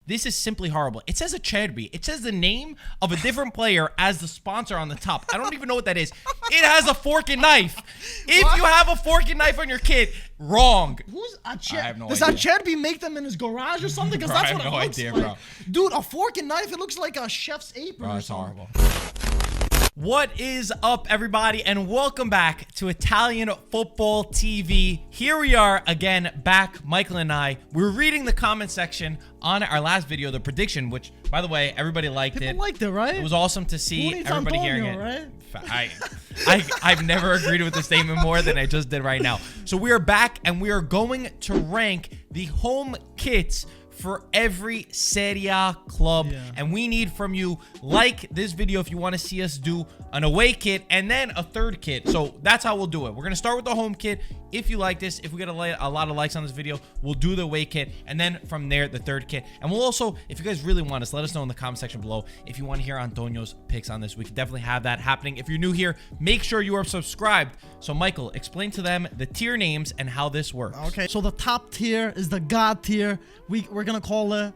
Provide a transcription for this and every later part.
This is simply horrible. It says Acerbi. It says the name of a different player as the sponsor on the top. I don't even know what that is. It has a fork and knife. If you have a fork and knife on your kid, wrong. Who's Acerbi? I have no Does idea. Acerbi make them in his garage or something? Because Bro, that's I what have it no looks idea, like. bro. Dude, a fork and knife, it looks like a chef's apron. Bro, or it's something. horrible. What is up, everybody, and welcome back to Italian Football TV. Here we are again, back, Michael and I. We're reading the comment section on our last video, the prediction, which, by the way, everybody liked it. People liked it, right? It was awesome to see everybody hearing it. Right? I've never agreed with the statement more than I just did right now. So we are back, and we are going to rank the home kits for every Serie A club. Yeah. And we need from you, like this video if you want to see us do an away kit and then a third kit. So that's how we'll do it. We're going to start with the home kit. If you like this, if we get a lot of likes on this video, we'll do the away kit. And then from there, the third kit. And we'll also, if you guys really want us, let us know in the comment section below. If you want to hear Antonio's picks on this, we can definitely have that happening. If you're new here, make sure you are subscribed. So Michael, explain to them the tier names and how this works. Okay, so the top tier is the God tier. We're going to call it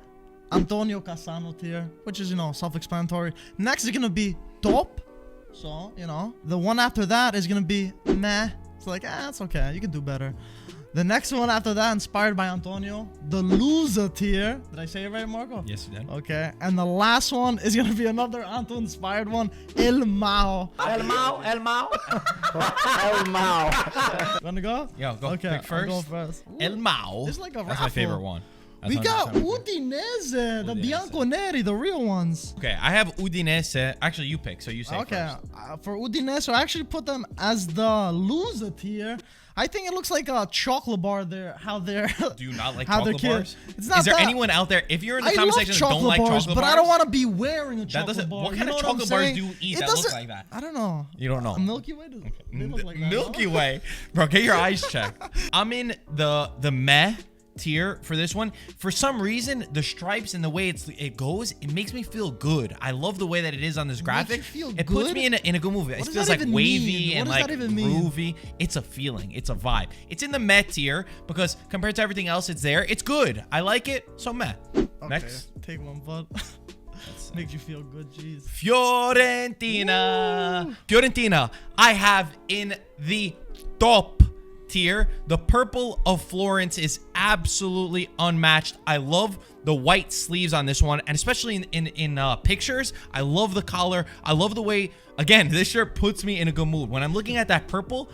Antonio Cassano tier, which is, self-explanatory. Next is going to be top. So, the one after that is going to be meh. It's like, it's okay. You can do better. The next one after that, inspired by Antonio, the loser tier. Did I say it right, Marco? Yes, you did. Okay. And the last one is going to be another Anto-inspired one, El Mao. El Mao. El Mao. You want to go? Yo, go Okay, pick first. I'll go first. El Mao. It's like a That's raffle. my favorite one. We got Udinese, the Bianconeri, the real ones. Okay, I have Udinese. Actually, you pick, so you say Okay, first. for Udinese, I actually put them as the loser tier. I think it looks like a chocolate bar there. How they're Do you not like how chocolate they're bars? It's not Is there that- anyone out there, if you're in the I comment love section that don't like bars, chocolate but bars? I don't want to be wearing a chocolate doesn't- bar. what kind You of know what I'm chocolate bars saying? do you eat It that look doesn't- like that? I don't know. You don't know. A Milky Way? They look like that, Milky no? Way. Bro, get your eyes checked. I'm in the meh tier for this one. For some reason, the stripes and the way it goes, it makes me feel good. I love the way that it is on this graphic. you feel It puts good? me in a good movie. It What does feels that like even wavy mean? and What does like that even mean? groovy. It's a feeling. It's a vibe. It's in the meh tier because compared to everything else, it's there. It's good. I like it. So meh. Okay, Next. take one, bud. Makes you feel good, jeez. Fiorentina. Woo! Fiorentina. I have in the top tier. The purple of Florence is absolutely unmatched. I love the white sleeves on this one, and especially in pictures. I love the collar. I love the way, again, this shirt puts me in a good mood. When I'm looking at that purple,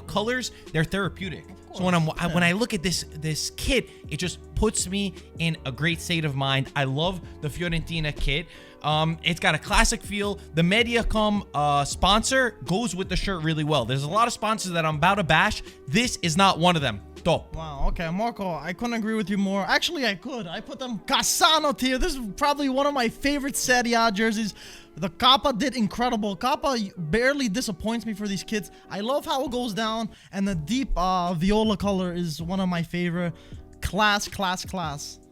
colors, they're therapeutic. So when I look at this kit, it just puts me in a great state of mind. I love the Fiorentina kit. It's got a classic feel. The Mediacom sponsor goes with the shirt really well. There's a lot of sponsors that I'm about to bash. This is not one of them. Top. Wow, okay, Marco, I couldn't agree with you more. Actually, I could. I put them Cassano tier. This is probably one of my favorite Serie A jerseys. The Kappa did incredible. Kappa barely disappoints me for these kids. I love how it goes down, and the deep viola color is one of my favorite. Class.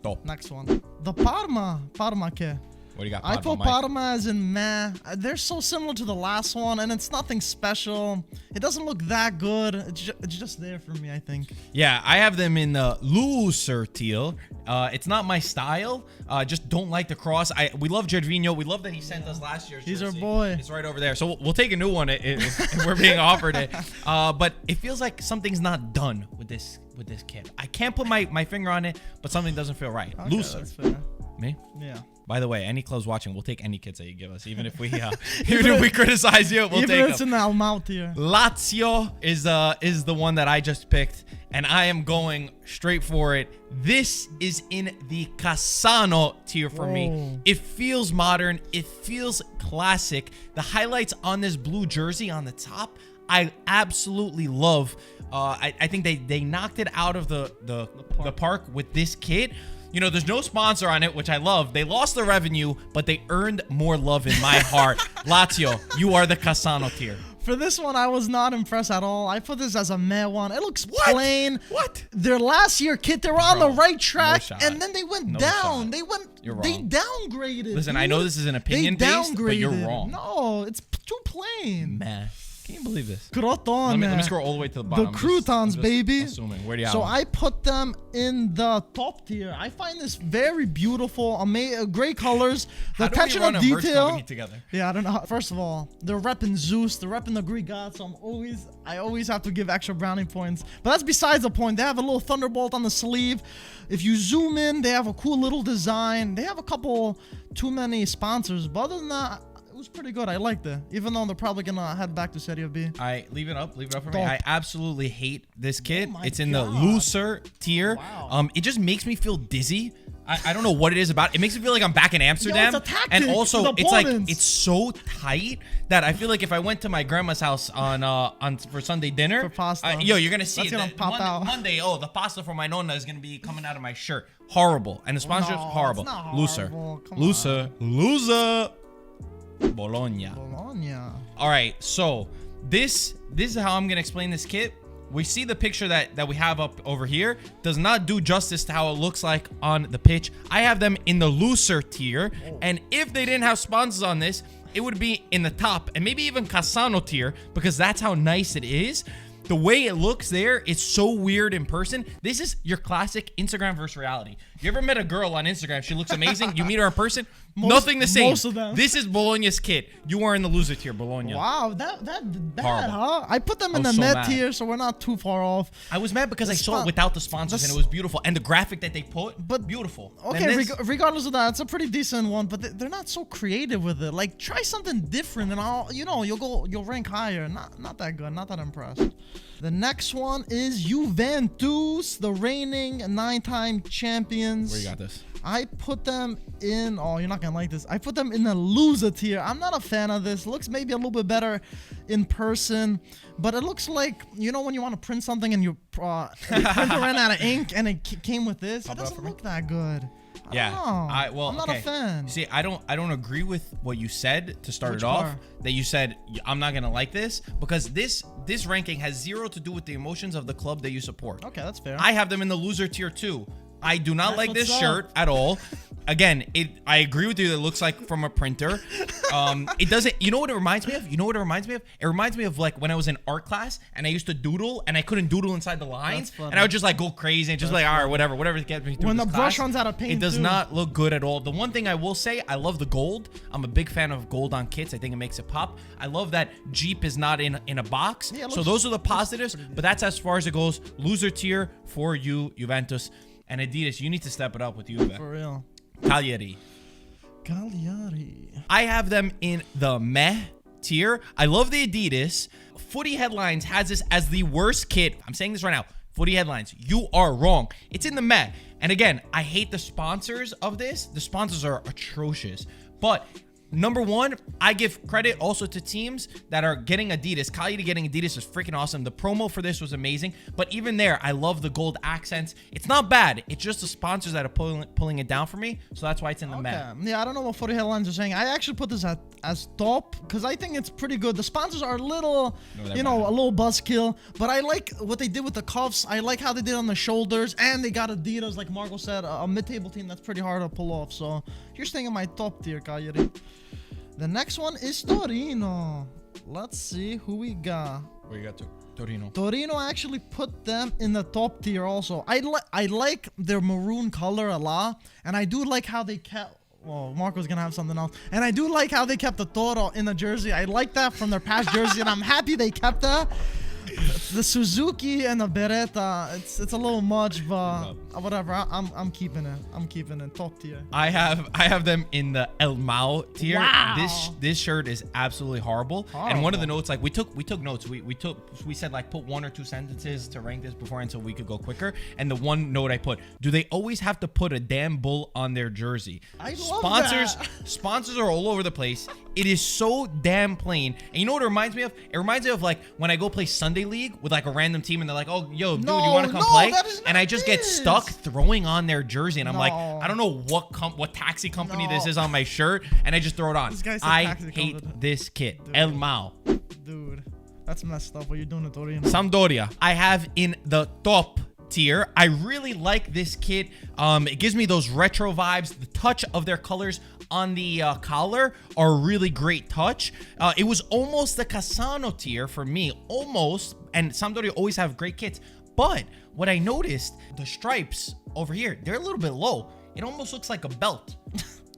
Top. Next one. The Parma kit. What do you got? I put Mike? Parma as in meh. They're so similar to the last one, and it's nothing special. It doesn't look that good. It's just there for me, I think. Yeah, I have them in the loser teal. It's not my style. Just don't like the cross. We love Gervinho. We love that he sent us last year's He's jersey. our boy. It's right over there. So we'll take a new one if we're being offered it. But it feels like something's not done with this kit. I can't put my finger on it, but something doesn't feel right. Okay, Loser. that's fair. Me? Yeah. By the way, any clubs watching, we'll take any kits that you give us, even if we criticize you, we'll Even take if it's them. in the Almau tier. Lazio is the one that I just picked, and I am going straight for it. This is in the Cassano tier for me. Whoa. It feels modern. It feels classic. The highlights on this blue jersey on the top, I absolutely love. I think they knocked it out of the park with this kit. There's no sponsor on it, which I love. They lost the revenue, but they earned more love in my heart. Lazio, you are the Cassano tier. For this one, I was not impressed at all. I put this as a meh one. It looks plain. What? Their last year kit, they were on the right track, shot. and then they went No shot. shot. They You're They wrong. downgraded. Listen, dude. I know this is an opinion They based, but you're downgraded. wrong. No, it's too plain. Meh. Can you believe this? Crotone. Let me scroll all the way to the bottom. The croutons, baby. Assuming. Where do you have So them? I put them in the top tier. I find this very beautiful, great colors. The How do we attention run of a merch detail. company together? Yeah, I don't know. First of all, they're repping Zeus. They're repping the Greek gods. So I always have to give extra brownie points. But that's besides the point. They have a little thunderbolt on the sleeve. If you zoom in, they have a cool little design. They have a couple too many sponsors. But other than that, it was pretty good. I liked it. Even though they're probably going to head back to Serie B. I leave it up for Top. me. I absolutely hate this kit. my It's in the God. looser tier. Wow. It just makes me feel dizzy. I don't know what it is about. It makes me feel like I'm back in Amsterdam. it's a tactic and to also the it's like opponents. it's so tight that I feel like if I went to my grandma's house on for Sunday dinner, For pasta. you're gonna see That's it. gonna pop out. Monday, the pasta for my nonna is gonna be coming out of my shirt. Horrible. And the sponsorship No, horrible. it's not Loser. horrible. Come Loser. Loser. Bologna. Bologna. All right, so this is how I'm gonna explain this kit. We see the picture that we have up over here does not do justice to how it looks like on the pitch. I have them in the looser tier, and if they didn't have sponsors on this, it would be in the top and maybe even Cassano tier because that's how nice it is. The way it looks there, it's so weird in person. This is your classic Instagram versus reality. You ever met a girl on Instagram? She looks amazing. You meet her in person, nothing the same. most of them. This is Bologna's kit. You are in the loser tier, Bologna. Wow, that bad, Horrible. huh? I put them in I the was so mid mad. tier, so we're not too far off. I was mad because I saw it without the sponsors and it was beautiful. And the graphic that they put, beautiful. Okay, And this- regardless of that, it's a pretty decent one, but they're not so creative with it. Like, try something different, and you'll rank higher. Not that good. Not that impressed. The next one is Juventus, the reigning 9-time champions. Where you got this? I put them in. Oh, you're not gonna like this. I put them in the loser tier. I'm not a fan of this. Looks maybe a little bit better in person, but it looks like when you want to print something and your printer ran out of ink and it came with this. It doesn't look that good. Yeah. I'm not a fan. See, I don't agree with what you said to start Which it off. part? That you said I'm not gonna like this because this ranking has zero to do with the emotions of the club that you support. Okay, that's fair. I have them in the loser tier too. I do not like this what's shirt at all. Again, I agree with you that it looks like from a printer. It doesn't. You know what it reminds me of? It reminds me of like when I was in art class and I used to doodle and I couldn't doodle inside the lines funny. and I would just like go crazy and just all right, whatever gets me through When this the brush class. runs out of paint, It does too. not look good at all. The one thing I will say, I love the gold. I'm a big fan of gold on kits. I think it makes it pop. I love that Jeep is not in a box. Yeah, it So looks- those are the positives, but that's as far as it goes. Loser tier for you, Juventus. And Adidas, you need to step it up with Juve. For real. Cagliari. Cagliari. I have them in the meh tier. I love the Adidas. Footy Headlines has this as the worst kit. I'm saying this right now. Footy Headlines, you are wrong. It's in the meh. And again, I hate the sponsors of this. The sponsors are atrocious. But number one, I give credit also to teams that are getting Adidas. Cagliari getting Adidas is freaking awesome. The promo for this was amazing. But even there, I love the gold accents. It's not bad. It's just the sponsors that are pulling it down for me. So that's why it's in the meh. Yeah, I don't know what Footy Headlines are saying. I actually put this as top because I think it's pretty good. The sponsors are a little, a little buzzkill. But I like what they did with the cuffs. I like how they did on the shoulders. And they got Adidas, like Marco said, a mid-table team that's pretty hard to pull off. So you're staying in my top tier, Cagliari. The next one is Torino. Let's see who we got. Where you got to? Torino. Torino actually put them in the top tier also. I like their maroon color a lot. And I do like how they kept... Well, Marco's going to have something else. And I do like how they kept the Toro in the jersey. I like that from their past jersey. And I'm happy they kept that. The Suzuki and the Beretta, it's a little much, but whatever. I'm keeping it. I'm keeping it top tier. I have them in the El Mao tier. Wow. This shirt is absolutely horrible. And one of the notes, like we took notes. We said like put one or two sentences to rank this beforehand so we could go quicker. And the one note I put: do they always have to put a damn bull on their jersey? I love that. Sponsors are all over the place. It is so damn plain. And you know what it reminds me of? It reminds me of like when I go play Sunday League with like a random team and they're like, oh, yo, dude, you want to come play? And I just get stuck throwing on their jersey. And I'm like, I don't know what taxi company this is on my shirt. And I just throw it on. I hate this kit. Dude. El Mao. Dude, that's messed up what you're doing to Torino. Sampdoria. I have in the top tier. I really like this kit. It gives me those retro vibes. The touch of their colors on the collar are a really great touch. It was almost the Cassano tier for me, almost. And Sampdoria always have great kits. But what I noticed, the stripes over here, they're a little bit low. It almost looks like a belt.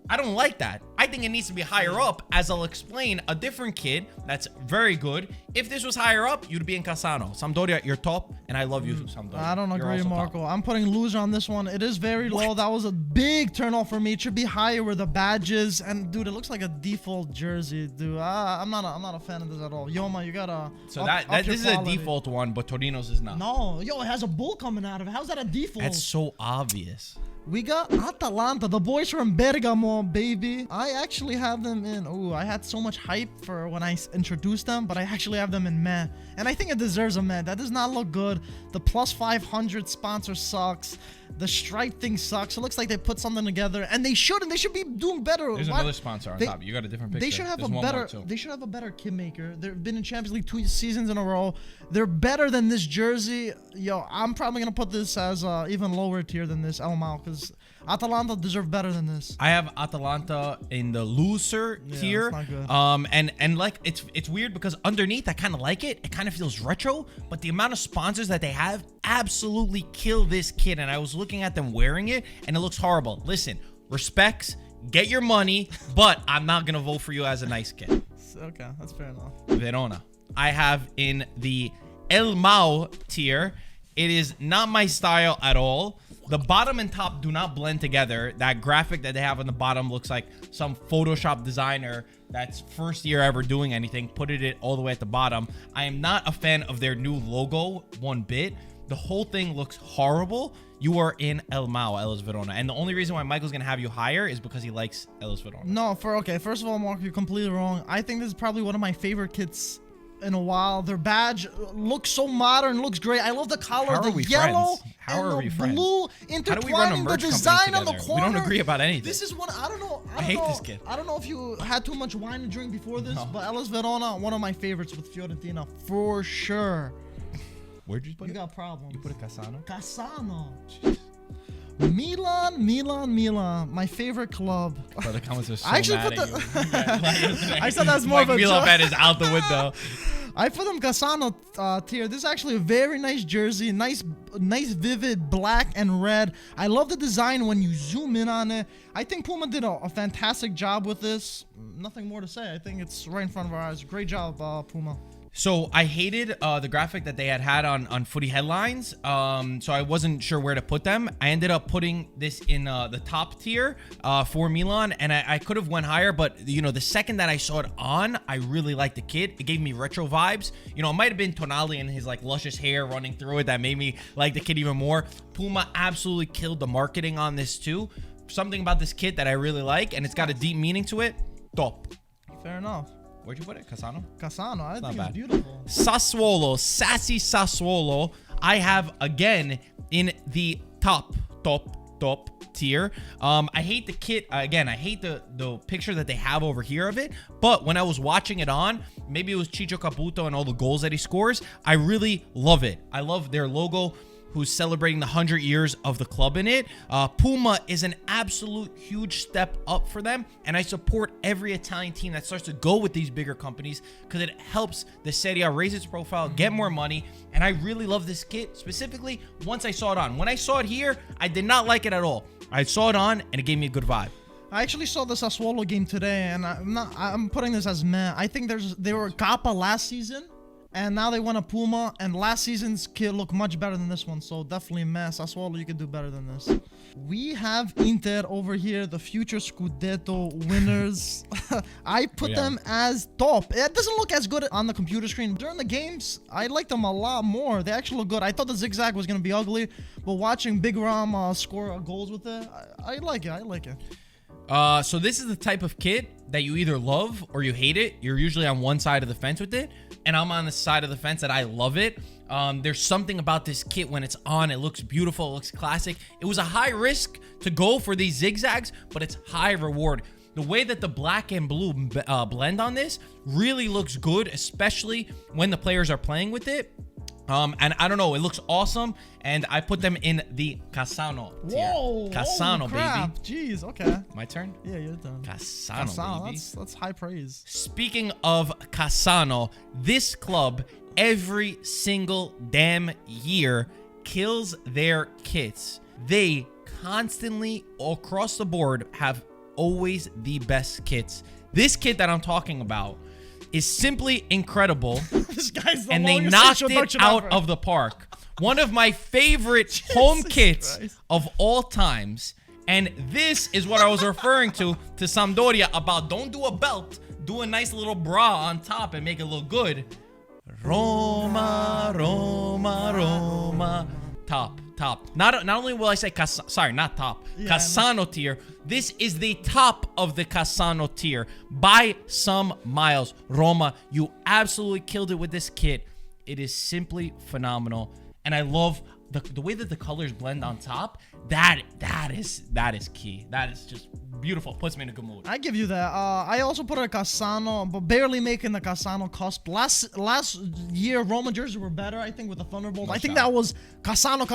I don't like that. I think it needs to be higher up, as I'll explain a different kid that's very good. If this was higher up, you'd be in Cassano. Sampdoria, you're top, and I love you, Sampdoria. I don't agree, also Marco. top. I'm putting loser on this one. It is very low. That was a big turnoff for me. It should be higher with the badges. And dude, it looks like a default jersey, dude. I'm not a fan of this at all. Yoma, you gotta. So up this is a quality. default one, but Torino's is not. No, yo, it has a bull coming out of it. How's that a default? That's so obvious. We got Atalanta, the boys from Bergamo, baby. I actually have them in. Oh, I had so much hype for when I introduced them, but I actually have them in meh. And I think it deserves a meh. That does not look good. The plus 500 sponsor sucks. The stripe thing sucks. It looks like they put something together, and they shouldn't. They should be doing better. There's another sponsor on top. You got a different picture. They should have There's a one better. more, too. They should have a better kit maker. They've been in Champions League 2 seasons in a row. They're better than this jersey. Yo, I'm probably gonna put this as even lower tier than this Elmao, because Atalanta deserve better than this. I have Atalanta in the loser tier. It's not good. And like it's weird because underneath I kind of like it. It kind of feels retro, but the amount of sponsors that they have absolutely kill this kit. And I was looking at them wearing it, and it looks horrible. Listen, respects, get your money, but I'm not gonna vote for you as a nice kid. Okay, that's fair enough. Verona, I have in the Elmao tier. It is not my style at all. The bottom and top do not blend together. That graphic that they have on the bottom looks like some Photoshop designer that's first year ever doing anything put it all the way at the bottom. I am not a fan of their new logo one bit. The whole thing looks horrible. You are in Elmao, Elas Verona. And the only reason why Michael's going to have you higher is because he likes Elas Verona. No, okay, first of all, Mark, you're completely wrong. I think this is probably one of my favorite kits in a while. Their badge looks so modern, looks great. I love the collar, the yellow, and the blue intertwining the design on the corner. We don't agree about anything. This is one, I don't know. I hate this kid. I don't know if you had too much wine to drink before this, but Elas Verona, one of my favorites with Fiorentina, for sure. Where'd you put it? You got problems. You put a Cassano? Cassano. Jeez. Milan, my favorite club. Bro, the comments are so I actually mad put at you. I said that's more Mike of a Milan joke. fan is out the window. I put them Cassano tier. This is actually a very nice jersey. Nice vivid black and red. I love the design when you zoom in on it. I think Puma did a fantastic job with this. Nothing more to say. I think it's right in front of our eyes. Great job, Puma. So I hated the graphic that they had on footy headlines. So I wasn't sure where to put them. I ended up putting this in the top tier for Milan, and I could have went higher, but you know, the second that I saw it on, I really liked the kit. It gave me retro vibes. You know, it might have been Tonali and his like luscious hair running through it that made me like the kit even more. Puma absolutely killed the marketing on this too. Something about this kit that I really like, and it's got a deep meaning to it. Top. Fair enough. Where'd you put it? Cassano? Cassano, I think bad. it's beautiful. Sassuolo, sassy Sassuolo. I have again in the top tier. I hate the kit. Again, I hate the picture that they have over here of it. But when I was watching it on, maybe it was Ciccio Caputo and all the goals that he scores. I really love it. I love their logo, who's celebrating the 100 years of the club in it. Puma is an absolute huge step up for them, and I support every Italian team that starts to go with these bigger companies because it helps the Serie raise its profile, get more money, and I really love this kit, specifically once I saw it on. When I saw it here, I did not like it at all. I saw it on, and it gave me a good vibe. I actually saw the Sassuolo game today, and I'm putting this as meh. I think they were Kappa last season, and now they won a Puma, and last season's kit looked much better than this one, so definitely meh. Sassuolo, you could do better than this. We have Inter over here, the future Scudetto winners. I put them as top. It doesn't look as good on the computer screen. During the games, I liked them a lot more. They actually look good. I thought the zigzag was going to be ugly, but watching Big Ram score goals with it, I like it. I like it. So this is the type of kit that you either love or you hate it. You're usually on one side of the fence with it, and I'm on the side of the fence that I love it. There's something about this kit when it's on. It looks beautiful. It looks classic. It was a high risk to go for these zigzags, but it's high reward. The way that the black and blue blend on this really looks good, especially when the players are playing with it. And I don't know, it looks awesome, and I put them in the Cassano tier. Whoa, Cassano, holy crap. baby. Jeez, okay. My turn? Yeah, your turn. Cassano, baby. That's high praise. Speaking of Cassano, this club every single damn year kills their kits. They constantly, across the board, have always the best kits. This kit that I'm talking about is simply incredible. This guy's the and they longest knocked it introduction out ever. of the park. One of my favorite home kits Christ. of all times. And this is what I was referring to Sampdoria about. Don't do a belt. Do a nice little bra on top and make it look good. Roma, Roma, Roma. Top. Not only will I say not top. Yeah, Cassano tier. This is the top of the Cassano tier by some miles. Roma, you absolutely killed it with this kit. It is simply phenomenal, and I love the way that the colors blend on top. That is key. That is just beautiful. Puts me in a good mood. I give you that. I also put a Cassano, but barely making the Cassano cusp. Last year, Roma jerseys were better, I think, with the Thunderbolt. I think that was Cassano,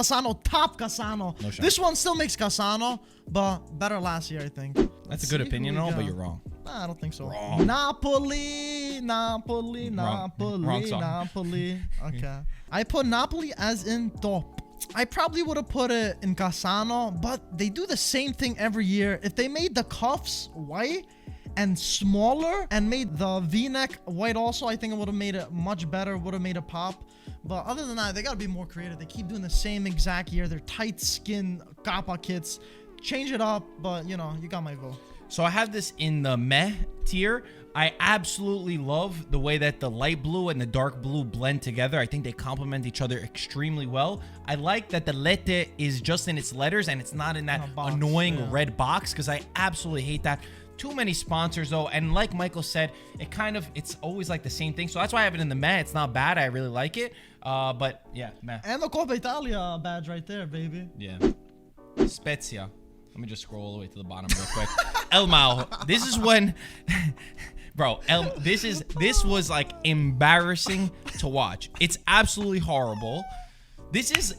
top Cassano. No shot. This one still makes Cassano, but better last year, I think. That's a good opinion, but you're wrong. Nah, I don't think so. Wrong. Napoli. Wrong song. Napoli. Okay. I put Napoli as in top. I probably would have put it in Cassano, but they do the same thing every year. If they made the cuffs white and smaller and made the V-neck white also, I think it would have made it much better, would have made it pop. But other than that, they got to be more creative. They keep doing the same exact year. They're tight skin Kappa kits. Change it up, but you know, you got my vote. So I have this in the meh tier. I absolutely love the way that the light blue and the dark blue blend together. I think they complement each other extremely well. I like that the Lette is just in its letters and it's not in that annoying red box, because I absolutely hate that. Too many sponsors though, and like Michael said, it's always like the same thing. So that's why I have it in the meh. It's not bad. I really like it. But yeah, meh. And the Coppa Italia badge right there, baby. Yeah. Spezia. Let me just scroll all the way to the bottom real quick. Elmao. This is when bro, this was like embarrassing to watch. It's absolutely horrible. This is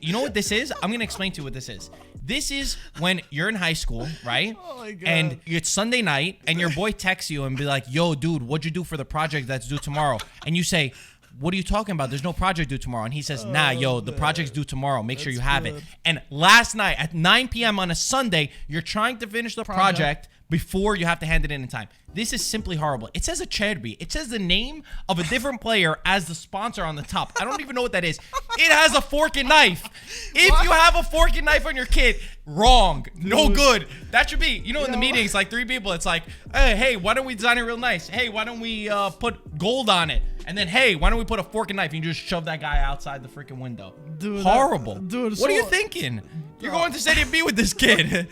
you know what this is? I'm going to explain to you what this is. This is when you're in high school, right? Oh my God. And it's Sunday night and your boy texts you and be like, "Yo, dude, what'd you do for the project that's due tomorrow?" And you say, "What are you talking about? There's no project due tomorrow." And he says, "Nah, yo, the project's due tomorrow. Make sure you have it." And last night at 9 p.m. on a Sunday, you're trying to finish the project before you have to hand it in time. This is simply horrible. It says Acerbi. It says the name of a different player as the sponsor on the top. I don't even know what that is. It has a fork and knife. If you have a fork and knife on your kit, wrong. No good. That should be, in the meetings, like 3 people, it's like, hey, why don't we design it real nice? Hey, why don't we put gold on it? And then, hey, why don't we put a fork and knife? And you just shove that guy outside the freaking window. Dude, horrible. Dude, what are you thinking? You're going to Serie B with this kid.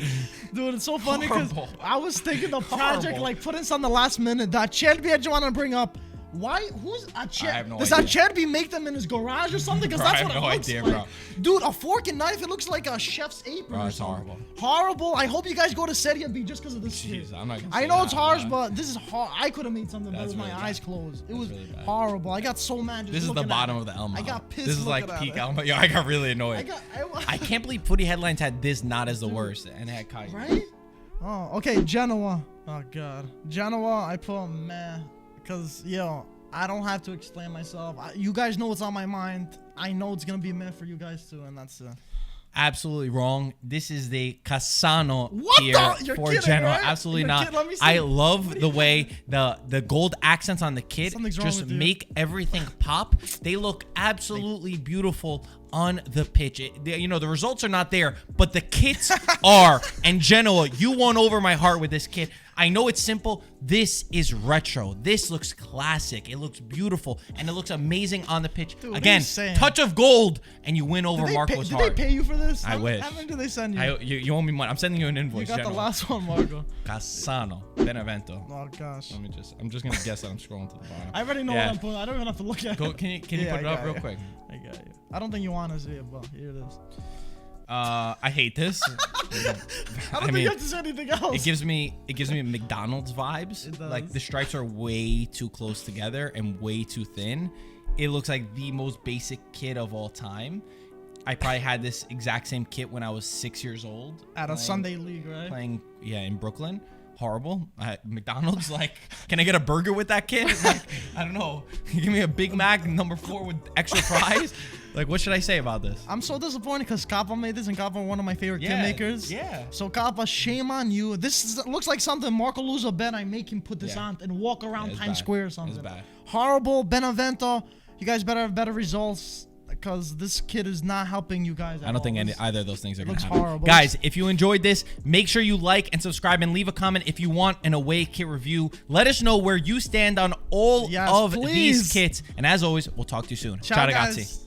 Dude, it's so funny because I was thinking the project, Horrible. like, putting this on the last minute. That Acerbi I just want to bring up. Why? Who's Acerbi? I have no Does idea. Acerbi make them in his garage or something? Because Bro, that's I what have it no looks idea, like. bro. Dude, a fork and knife. It looks like a chef's apron. Bro, or it's something. horrible. Horrible. I hope you guys go to Serie B just because of this shit. Jeez, I'm not gonna I say know that, it's harsh, man. but this is hard. I could have made something better That's with my really eyes bad. closed. It was really bad. horrible. I got so mad just This is the looking at bottom it. of the Elmo. I got pissed. This is like looking at peak it. Elmo. Yo, I got really annoyed. I I can't believe Footy Headlines had this not as the worst, and it had Cagliari. Right? Oh, okay, Genoa. Oh, God. Genoa, I put meh. Because, I don't have to explain myself. You guys know what's on my mind. I know it's going to be meh for you guys, too, and that's Absolutely wrong. This is the Cassano What tier the? You're for kidding, Genoa. right? Absolutely You're not. kidding. Let me see. I love the way the gold accents on the kit Something's wrong just with you. make everything pop. They look absolutely beautiful on the pitch. The results are not there, but the kits are. And Genoa, you won over my heart with this kit. I know it's simple. This is retro. This looks classic. It looks beautiful, and it looks amazing on the pitch. Dude, Again, insane. touch of gold, and you win over Marco's Did heart. they pay you for this? I wish. How many did they send you? You owe me money. I'm sending you an invoice. You got the Genoa. last one, Marco. Cassano, Benevento. Oh, gosh. I'm just gonna guess that I'm scrolling to the bottom. I already know what I'm putting. I don't even have to look at it. Can you Yeah, put it I up got real you. quick? I got you. I don't think you want to see it, but here it is. I hate this. I don't think you have to say anything else. It gives me McDonald's vibes. It does. Like the stripes are way too close together and way too thin. it looks like the most basic kit of all time. I probably had this exact same kit when I was 6 years old. At a Sunday league, right? Playing, in Brooklyn. Horrible. McDonald's, like, can I get a burger with that kit? Like, I don't know. Give me a Big Mac number 4 with extra fries. Like, what should I say about this? I'm so disappointed because Kappa made this, and Kappa one of my favorite kit makers. Yeah. So Kappa, shame on you. Looks like something Marco Luzo bet I make him put this on and walk around Times Square or something. It's bad. Horrible. Benevento, you guys better have better results, because this kid is not helping you guys at all. I don't think either of those things are going to looks happen. horrible. Guys, if you enjoyed this, make sure you like and subscribe and leave a comment if you want an away kit review. Let us know where you stand on all of these kits. And as always, we'll talk to you soon. Ciao, ragazzi.